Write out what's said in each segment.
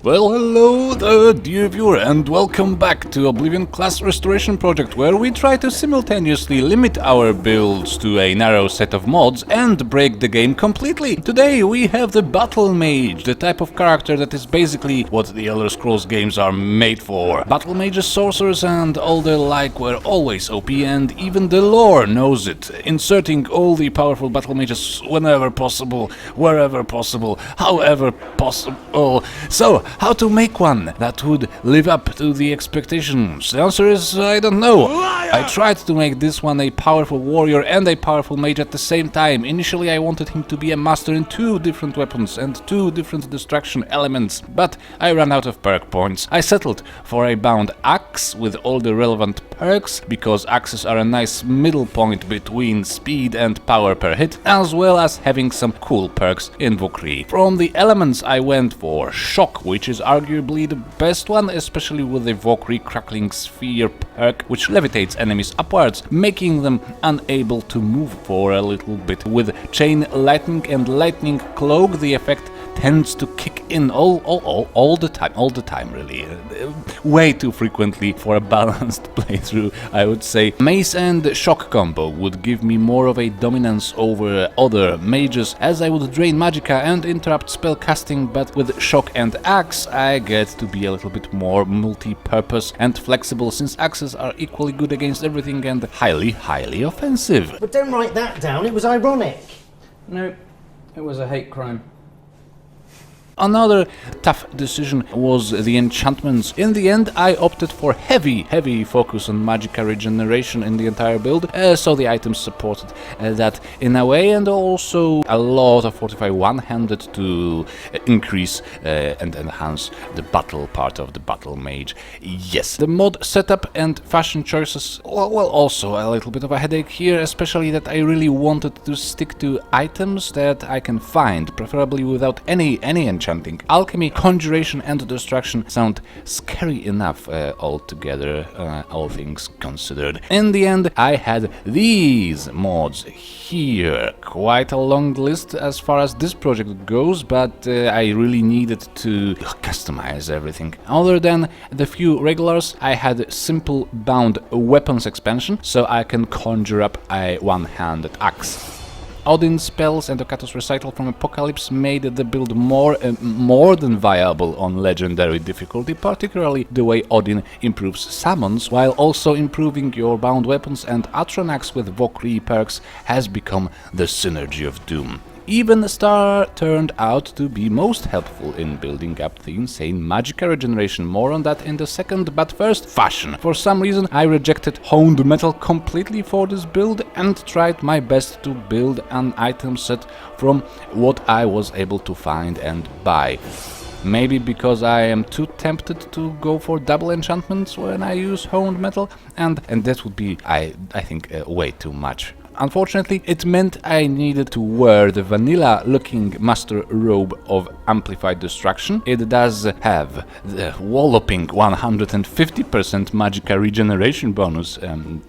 Well, hello there, dear viewer, and welcome back to Oblivion Class Restoration Project, where we try to simultaneously limit our builds to a narrow set of mods and break the game completely. Today we have the Battlemage, the type of character that is basically what the Elder Scrolls games are made for. Battlemages, sorcerers and all the like were always OP, and even the lore knows it, inserting all the powerful Battlemages whenever possible, wherever possible, however possible. So, how to make one that would live up to the expectations? The answer is, I don't know. I tried to make this one a powerful warrior and a powerful mage at the same time. Initially I wanted him to be a master in 2 different weapons and 2 different destruction elements, but I ran out of perk points. I settled for a bound axe with all the relevant perks, because axes are a nice middle point between speed and power per hit, as well as having some cool perks in Vokrii. From the elements I went for shock, which is arguably the best one, especially with the Vokrii crackling sphere perk, which levitates enemies upwards, making them unable to move for a little bit. With chain lightning and lightning cloak, the effect tends to kick in all the time really. Way too frequently for a balanced playthrough, I would say. Mace and shock combo would give me more of a dominance over other mages, as I would drain magicka and interrupt spell casting, but with shock and axe I get to be a little bit more multi-purpose and flexible, since axes are equally good against everything and highly offensive. But don't write that down, it was ironic. No, it was a hate crime. Another tough decision was the enchantments. In the end, I opted for heavy focus on magicka regeneration in the entire build, so the items supported that in a way, and also a lot of Fortify one-handed to increase and enhance the battle part of the Battlemage. Yes, the mod setup and fashion choices, well, also a little bit of a headache here, especially that I really wanted to stick to items that I can find, preferably without any enchanting. Alchemy, conjuration and destruction sound scary enough altogether, all things considered. In the end, I had these mods here. Quite a long list as far as this project goes, but I really needed to customize everything. Other than the few regulars, I had simple bound weapons expansion, so I can conjure up a one-handed axe. Odin spells and Okato's recital from Apocalypse made the build more than viable on legendary difficulty, particularly the way Odin improves summons, while also improving your bound weapons, and Atronax with Vokrii perks has become the synergy of doom. Evenstar turned out to be most helpful in building up the insane magicka regeneration. More on that in the second, but first, fashion. For some reason I rejected honed metal completely for this build and tried my best to build an item set from what I was able to find and buy. Maybe because I am too tempted to go for double enchantments when I use honed metal, and that would be, I think, way too much. Unfortunately, it meant I needed to wear the vanilla-looking master robe of amplified destruction. It does have the walloping 150% magicka regeneration bonus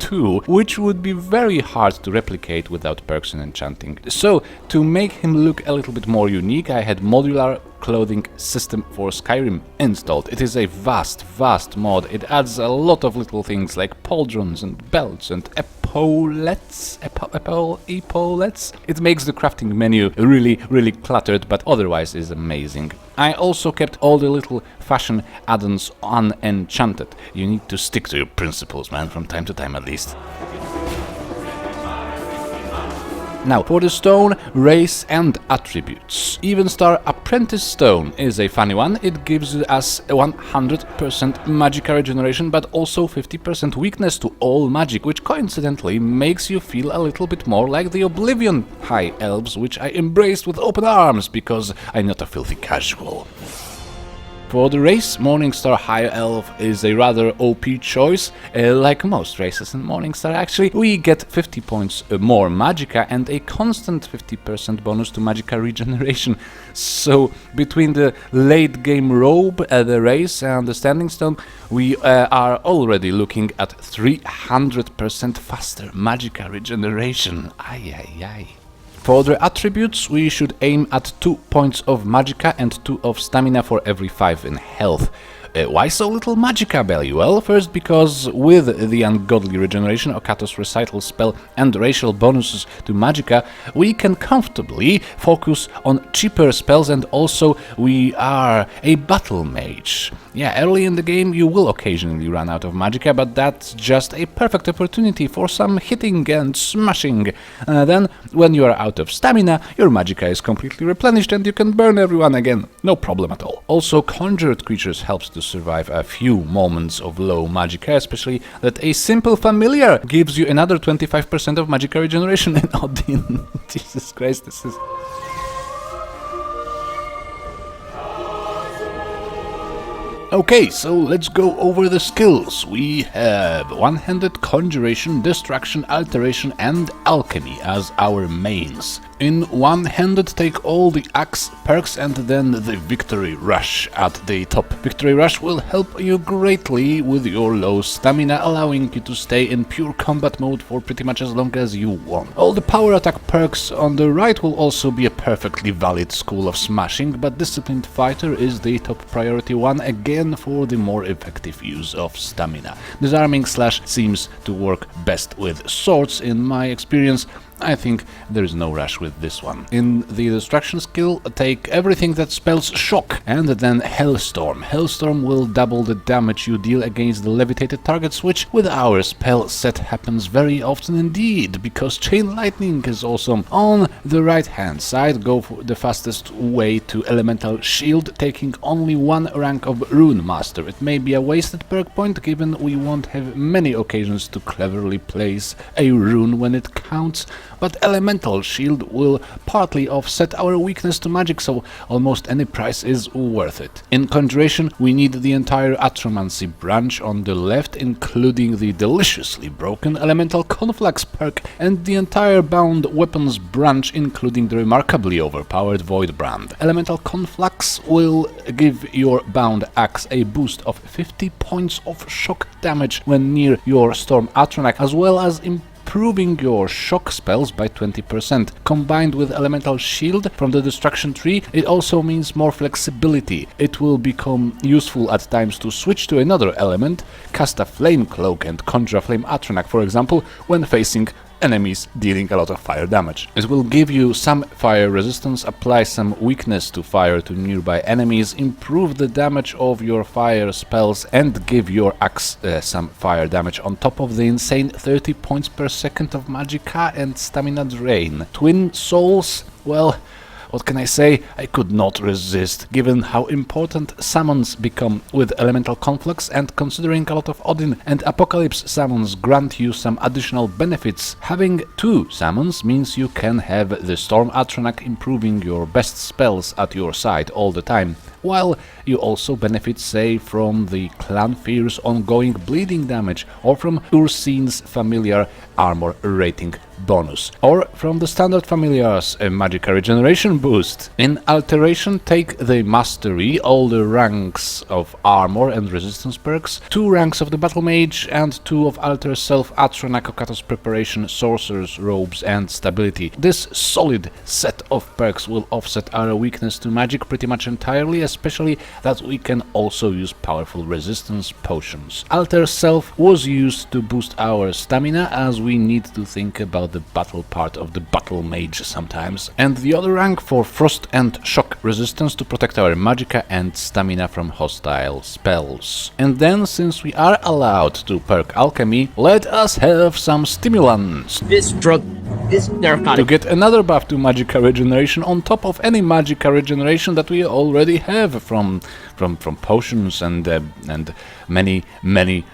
too, which would be very hard to replicate without perks and enchanting. So, to make him look a little bit more unique, I had Modular clothing system for Skyrim installed. It is a vast mod. It adds a lot of little things like pauldrons and belts and epaulets. It makes the crafting menu really cluttered, but otherwise is amazing. I also kept all the little fashion add-ons unenchanted. You need to stick to your principles, man, from time to time at least. Now, for the stone, race and attributes. Evenstar Apprentice Stone is a funny one. It gives us 100% magicka regeneration, but also 50% weakness to all magic, which coincidentally makes you feel a little bit more like the Oblivion High Elves, which I embraced with open arms, because I'm not a filthy casual. For the race, Morningstar High Elf is a rather OP choice. Like most races in Morningstar, actually, we get 50 points more magicka and a constant 50% bonus to magicka regeneration. So, between the late game robe, the race and the standing stone, we are already looking at 300% faster magicka regeneration. Aye. For the attributes, we should aim at 2 points of magicka and 2 of stamina for every 5 in health. Why so little magicka value? Well, first because with the ungodly regeneration, Okato's recital spell and racial bonuses to magicka, we can comfortably focus on cheaper spells, and also we are a Battlemage. Yeah, early in the game you will occasionally run out of magicka, but that's just a perfect opportunity for some hitting and smashing. Then, when you are out of stamina, your magicka is completely replenished and you can burn everyone again. No problem at all. Also, conjured creatures helps to survive a few moments of low magicka, especially that a simple familiar gives you another 25% of magicka regeneration in Odin. Jesus Christ, this is... Okay, so let's go over the skills. We have one-handed conjuration, distraction, alteration and alchemy as our mains. In one-handed, take all the axe perks and then the victory rush at the top. Victory rush will help you greatly with your low stamina, allowing you to stay in pure combat mode for pretty much as long as you want. All the power attack perks on the right will also be a perfectly valid school of smashing, but disciplined fighter is the top priority one, again for the more effective use of stamina. Disarming slash seems to work best with swords in my experience. I think there is no rush with this one. In the distraction skill, take everything that spells shock and then Hellstorm. Hellstorm will double the damage you deal against the levitated targets, which with our spell set happens very often indeed, because Chain Lightning is awesome. On the right hand side, go for the fastest way to Elemental Shield, taking only 1 rank of Rune Master. It may be a wasted perk point, given we won't have many occasions to cleverly place a rune when it counts, but Elemental Shield will partly offset our weakness to magic, so almost any price is worth it. In Conjuration, we need the entire Atromancy branch on the left, including the deliciously broken Elemental Conflux perk, and the entire Bound Weapons branch, including the remarkably overpowered Void Brand. Elemental Conflux will give your Bound Axe a boost of 50 points of shock damage when near your Storm Atronak, as well as improving your shock spells by 20%. Combined with Elemental Shield from the Destruction tree, it also means more flexibility. It will become useful at times to switch to another element, cast a Flame Cloak and conjure a Flame Atronak, for example, when facing enemies dealing a lot of fire damage. It will give you some fire resistance, apply some weakness to fire to nearby enemies, improve the damage of your fire spells, and give your axe some fire damage on top of the insane 30 points per second of magicka and stamina drain. Twin Souls, well, what can I say? I could not resist, given how important summons become with Elemental Conflux, and considering a lot of Odin and Apocalypse summons grant you some additional benefits. Having 2 summons means you can have the Storm Atronak improving your best spells at your side all the time, while you also benefit, say, from the Clanfear's ongoing bleeding damage, or from Ursine's familiar armor rating bonus, or from the standard familiar's magicka regeneration boost. In Alteration, take the Mastery, all the ranks of armor and resistance perks, 2 ranks of the Battlemage, and 2 of Alter Self, Atronak, Okato's Preparation, Sorcerer's Robes, and Stability. This solid set of perks will offset our weakness to magic pretty much entirely, especially that we can also use powerful resistance potions. Alter Self was used to boost our stamina, as we need to think about the battle part of the Battlemage sometimes, and the other rank for frost and shock resistance to protect our magicka and stamina from hostile spells. And then, since we are allowed to perk alchemy, let us have some stimulants. This narcotic To get another buff to magicka regeneration on top of any magicka regeneration that we already have from potions and many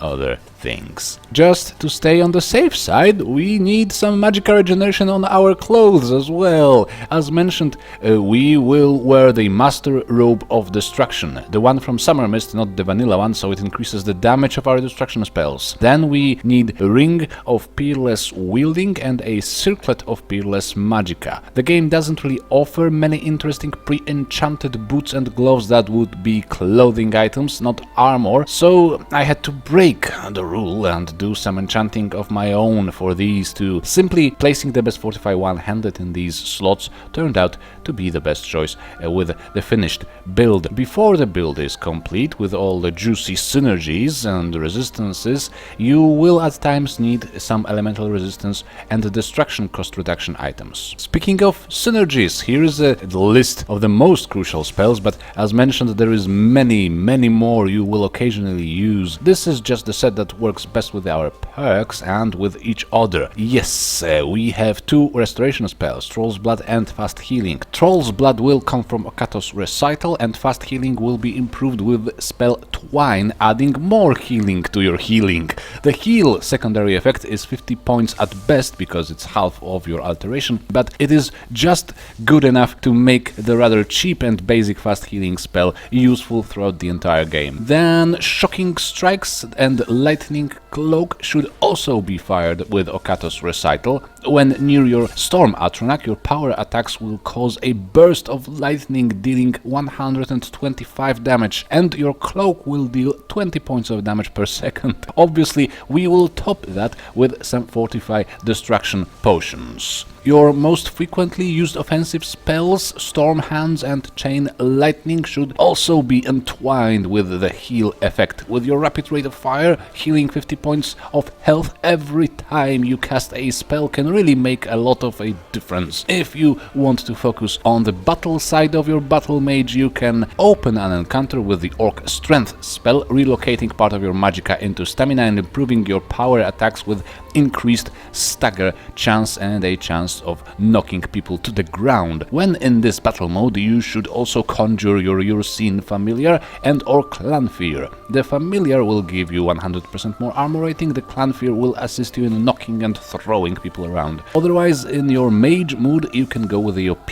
other things. Just to stay on the safe side, we need some magicka regeneration on our clothes as well. As mentioned, we will wear the Master Robe of Destruction, the one from Summer Mist, not the vanilla one, so it increases the damage of our destruction spells. Then we need a Ring of Peerless Wielding and a Circlet of Peerless Magicka. The game doesn't really offer many interesting pre-enchanted boosts boots and gloves that would be clothing items, not armor, so I had to break the rule and do some enchanting of my own for these two. Simply placing the best Fortify one-handed in these slots turned out to be the best choice with the finished build. Before the build is complete with all the juicy synergies and resistances, you will at times need some elemental resistance and destruction cost reduction items. Speaking of synergies, here is a list of the most crucial spells, but as mentioned, there is many more you will occasionally use. This is just the set that works best with our perks and with each other. Yes, we have two restoration spells, Troll's Blood and Fast Healing. Troll's Blood will come from Okato's Recital, and Fast Healing will be improved with spell Twine, adding more healing to your healing. The heal secondary effect is 50 points at best because it's half of your alteration, but it is just good enough to make the rather cheap and basic fast healing spell useful throughout the entire game. Then Shocking Strikes and Lightning Cloak should also be fired with Okato's Recital. When near your Storm Atronach, your power attacks will cause a burst of lightning dealing 125 damage, and your cloak will deal 20 points of damage per second. Obviously, we will top that with some Fortify Destruction potions. Your most frequently used offensive spells, Storm Hands and Chain Lightning, should also be entwined with the heal effect. With your rapid rate of fire, healing 50 points of health every time you cast a spell can really make a lot of a difference. If you want to focus on the battle side of your Battlemage, you can open an encounter with the Orc Strength spell, relocating part of your magicka into stamina and improving your power attacks with increased stagger chance and a chance of knocking people to the ground. When in this battle mode, you should also conjure your Ursine Familiar and or Clanfear. The Familiar will give you 100% more armor rating, the Clanfear will assist you in knocking and throwing people around. Otherwise, in your mage mood, you can go with the OP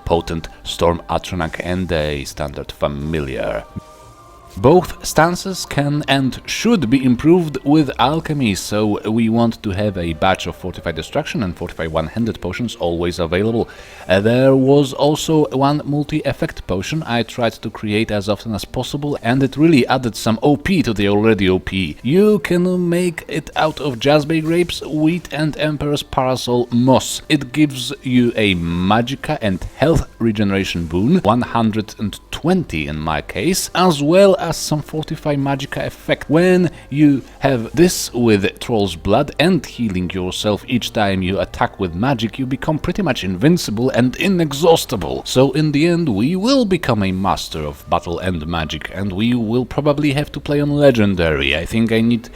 potent Storm Atronach and a standard Familiar. Both stances can and should be improved with alchemy, so we want to have a batch of Fortify Destruction and Fortify one-handed potions always available. There was also one multi-effect potion I tried to create as often as possible, and it really added some OP to the already OP. You can make it out of Jazzbay grapes, wheat and Emperor's Parasol moss. It gives you a magicka and health regeneration boon, 120 in my case, as well as some Fortify magicka effect. When you have this with Troll's Blood and healing yourself each time you attack with magic, you become pretty much invincible and inexhaustible. So in the end, we will become a master of battle and magic, and we will probably have to play on Legendary. I think I need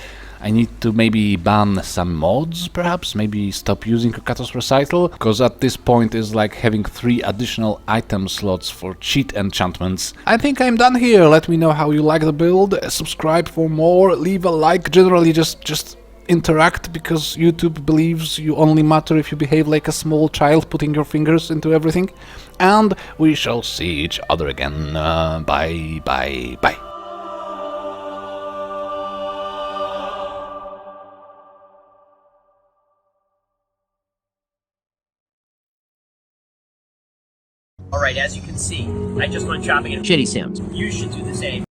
to maybe ban some mods, perhaps? Maybe stop using Okato's Recital? Because at this point it's like having 3 additional item slots for cheat enchantments. I think I'm done here. Let me know how you like the build. Subscribe for more. Leave a like. Generally just interact, because YouTube believes you only matter if you behave like a small child putting your fingers into everything. And we shall see each other again. Bye. Alright, as you can see, I just went shopping and Shitty sounds. you should do the same.